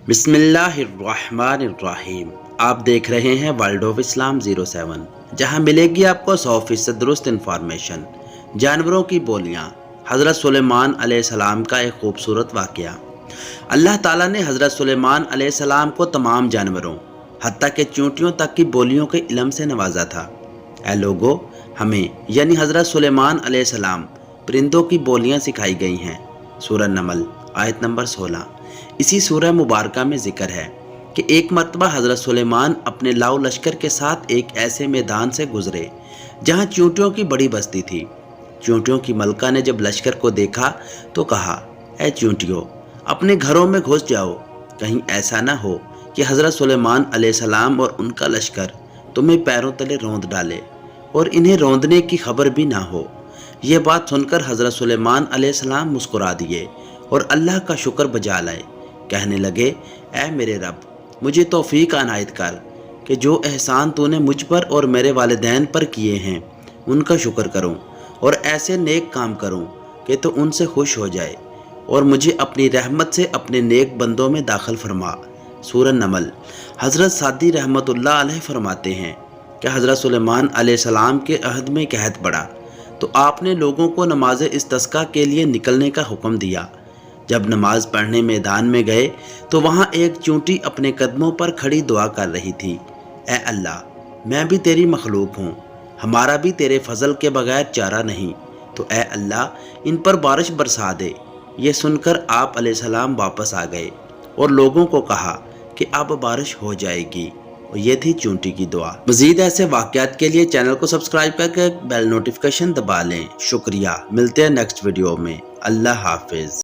बिस्मिल्लाहिर्रहमानिर्रहीम। आप देख रहे हैं वर्ल्ड ऑफ इस्लाम 07, जहां मिलेगी आपको 100% दुरुस्त इंफॉर्मेशन। जानवरों की बोलियां। हज़रत सुलेमान अलैहिस्सलाम का एक खूबसूरत वाक़या। अल्लाह ताला ने हज़रत सुलेमान अलैहिस्सलाम को तमाम जानवरों, हत्ता के चींटियों तक की बोलियों के इल्म से नवाजा था। ऐ लोगो, हमें यानी हज़रत सुलेमान अलैहिस्सलाम परिंदों की बोलियां सिखाई गई हैं। सूरह नमल आयत नंबर 16। इसी सूरह मुबारका में जिक्र है कि एक मर्तबा हज़रत सुलेमान अपने लाओ लश्कर के साथ एक ऐसे मैदान से गुजरे जहां चींटियों की बड़ी बस्ती थी। चींटियों की मलका ने जब लश्कर को देखा तो कहा, ऐ चींटियों, अपने घरों में घुस जाओ। कहीं ऐसा ना हो कि हज़रत सुलेमान अलैहिस्सलाम और उनका लश्कर तुम्हें पैरों तले रौंद डाले और इन्हें रौंदने की खबर भी ना हो। यह बात सुनकर हज़रत सुलेमान अलैहिस्सलाम मुस्कुरा दिए और अल्लाह का शुक्र बजा लाए। कहने लगे, ऐ मेरे रब, मुझे तौफीक अनायत कर कि जो एहसान तूने मुझ पर और मेरे वालिदैन पर किए हैं उनका शुक्र करूं और ऐसे नेक काम करूं कि तो उनसे खुश हो जाए और मुझे अपनी रहमत से अपने नेक बंदों में दाखिल फरमा। सूरह नमल। हज़रत सादी रहमतुल्लाह अलैह फरमाते हैं कि हज़रत सुलेमान अलैहिस्सलाम के अहद में कहत पड़ा तो आपने लोगों को नमाज इस्तिस्का के लिए निकलने का हुक्म दिया। जब नमाज पढ़ने मैदान में गए तो वहाँ एक चींटी अपने कदमों पर खड़ी दुआ कर रही थी, ऐ अल्लाह, मैं भी तेरी मखलूक हूँ, हमारा भी तेरे फजल के बगैर चारा नहीं, तो ऐ अल्लाह इन पर बारिश बरसा दे। ये सुनकर आप अलैहिस्सलाम वापस आ गए और लोगों को कहा कि अब बारिश हो जाएगी, और ये थी चींटी की दुआ। मज़ीद ऐसे वाक़यात के लिए चैनल को सब्सक्राइब करके बेल नोटिफिकेशन दबा लें। शुक्रिया। मिलते हैं नेक्स्ट वीडियो में। अल्लाह हाफिज़।